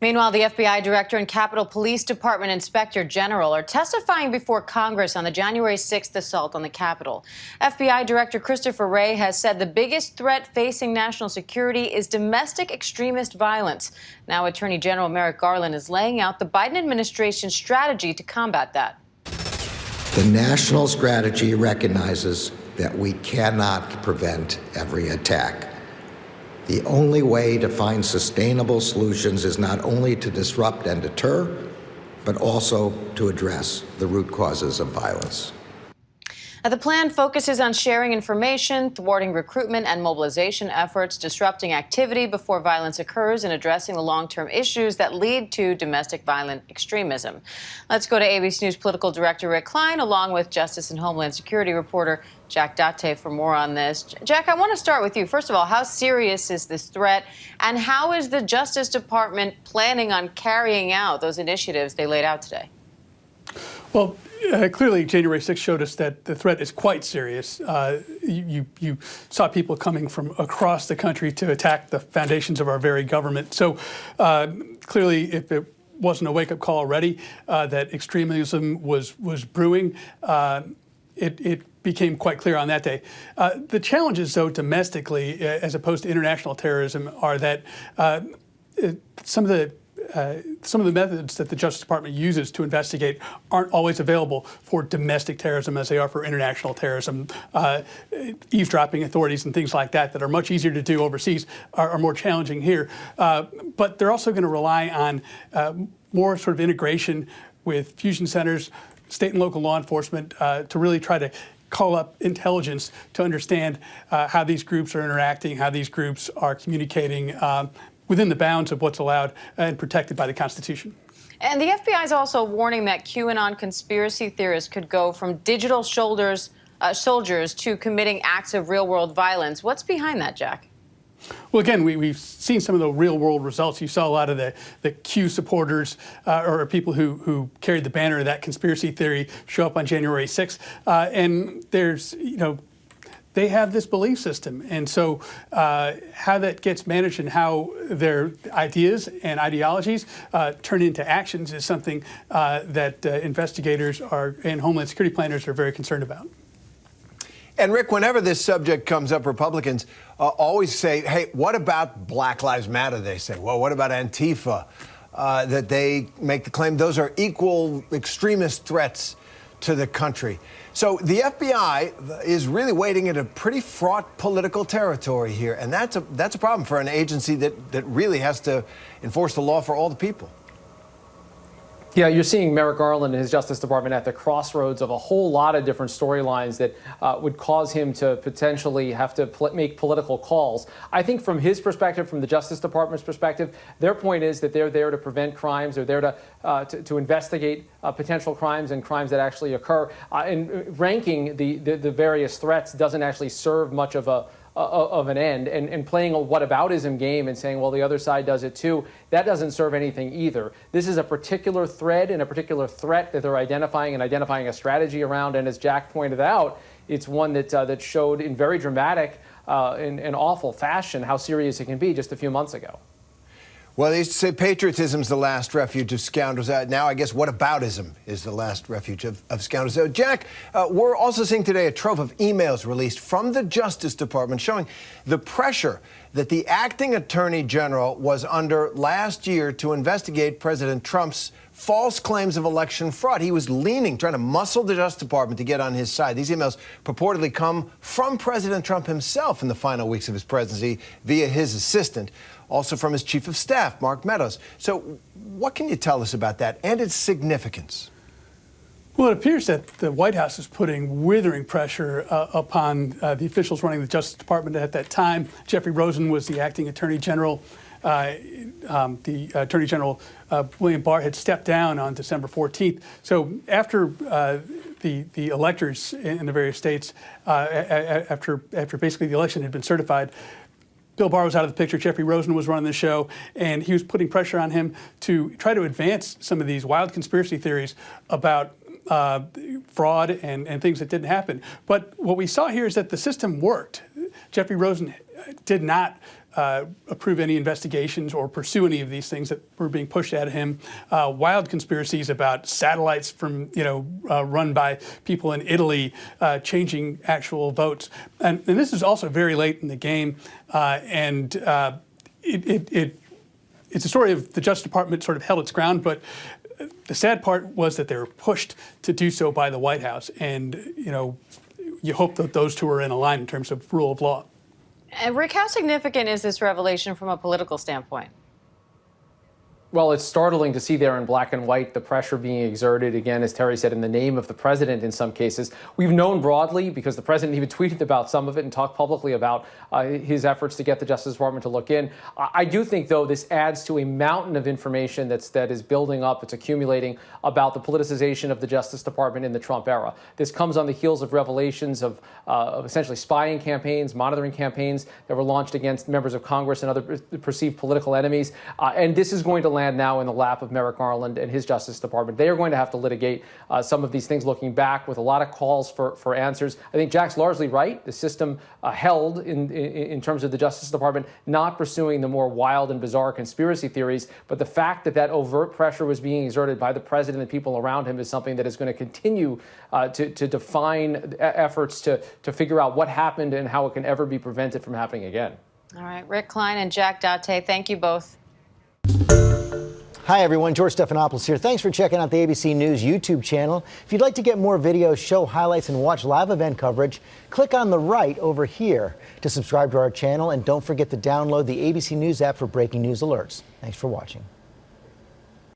Meanwhile, the FBI director and Capitol Police Department inspector general are testifying before Congress on the January 6th assault on the Capitol. FBI Director Christopher Wray has said the biggest threat facing national security is domestic extremist violence. Now, Attorney General Merrick Garland is laying out the Biden administration's strategy to combat that. The national strategy recognizes that we cannot prevent every attack. The only way to find sustainable solutions is not only to disrupt and deter, but also to address the root causes of violence. The plan focuses on sharing information, thwarting recruitment and mobilization efforts, disrupting activity before violence occurs, and addressing the long-term issues that lead to domestic violent extremism. Let's go to ABC News political director Rick Klein, along with Justice and Homeland Security reporter Jack Date for more on this. Jack, I want to start with you. First of all, how serious is this threat, and how is the Justice Department planning on carrying out those initiatives they laid out today? Well, clearly, January 6th showed us that the threat is quite serious. You saw people coming from across the country to attack the foundations of our very government. So clearly, if it wasn't a wake-up call already that extremism was brewing, it became quite clear on that day. The challenges, though, domestically, as opposed to international terrorism, are that some of the methods that the Justice Department uses to investigate aren't always available for domestic terrorism as they are for international terrorism. Eavesdropping authorities and things like that are much easier to do overseas are more challenging here. But they're also going to rely on more sort of integration with fusion centers, state and local law enforcement to really try to call up intelligence to understand how these groups are interacting, how these groups are communicating within the bounds of what's allowed and protected by the Constitution. And the FBI is also warning that QAnon conspiracy theorists could go from digital soldiers to committing acts of real-world violence. What's behind that, Jack? Well, again, we've seen some of the real-world results. You saw a lot of the Q supporters or people who carried the banner of that conspiracy theory show up on January 6th. And there's, they have this belief system. And so how that gets managed and how their ideas and ideologies turn into actions is something that investigators and Homeland Security planners are very concerned about. And Rick, whenever this subject comes up, Republicans always say, hey, what about Black Lives Matter, they say. Well, what about Antifa? That they make the claim those are equal extremist threats to the country. So the FBI is really wading into pretty fraught political territory here, and that's a problem for an agency that really has to enforce the law for all the people. Yeah, you're seeing Merrick Garland and his Justice Department at the crossroads of a whole lot of different storylines that would cause him to potentially have to make political calls. I think from his perspective, from the Justice Department's perspective, their point is that they're there to prevent crimes. They're there to investigate potential crimes and crimes that actually occur. And ranking the various threats doesn't actually serve much of an end, and playing a whataboutism game and saying, well, the other side does it too, that doesn't serve anything either. This is a particular thread and a particular threat that they're identifying and identifying a strategy around. And as Jack pointed out, it's one that showed in very dramatic and awful fashion how serious it can be just a few months ago. Well, they used to say patriotism's the last refuge of scoundrels. Now, I guess whataboutism is the last refuge of scoundrels. So, Jack, we're also seeing today a trove of emails released from the Justice Department showing the pressure that the acting attorney general was under last year to investigate President Trump's false claims of election fraud. He was trying to muscle the Justice Department to get on his side. These emails purportedly come from President Trump himself in the final weeks of his presidency via his assistant, also from his chief of staff, Mark Meadows. So what can you tell us about that and its significance? Well, it appears that the White House is putting withering pressure upon the officials running the Justice Department at that time. Jeffrey Rosen was the acting attorney general. The Attorney General, William Barr, had stepped down on December 14th. So after the electors in the various states, after basically the election had been certified, Bill Barr was out of the picture. Jeffrey Rosen was running the show, and he was putting pressure on him to try to advance some of these wild conspiracy theories about fraud and things that didn't happen. But what we saw here is that the system worked. Jeffrey Rosen did not approve any investigations or pursue any of these things that were being pushed at him. Wild conspiracies about satellites from, run by people in Italy changing actual votes. And this is also very late in the game. It's a story of the Justice Department sort of held its ground, but the sad part was that they were pushed to do so by the White House. And, you hope that those two are in a line in terms of rule of law. And Rick, how significant is this revelation from a political standpoint? Well, it's startling to see there in black and white the pressure being exerted, again, as Terry said, in the name of the president in some cases. We've known broadly, because the president even tweeted about some of it and talked publicly about his efforts to get the Justice Department to look in. I do think, though, this adds to a mountain of information that is building up, it's accumulating, about the politicization of the Justice Department in the Trump era. This comes on the heels of revelations of essentially spying campaigns, monitoring campaigns that were launched against members of Congress and other perceived political enemies. And this is going to land now in the lap of Merrick Garland and his Justice Department. They are going to have to litigate some of these things looking back, with a lot of calls for answers. I think Jack's largely right. The system held in terms of the Justice Department not pursuing the more wild and bizarre conspiracy theories, but the fact that overt pressure was being exerted by the president and the people around him is something that is going to continue to define efforts to figure out what happened and how it can ever be prevented from happening again. All right, Rick Klein and Jack Date, thank you both. Hi, everyone. George Stephanopoulos here. Thanks for checking out the ABC News YouTube channel. If you'd like to get more videos, show highlights, and watch live event coverage, click on the right over here to subscribe to our channel. And don't forget to download the ABC News app for breaking news alerts. Thanks for watching.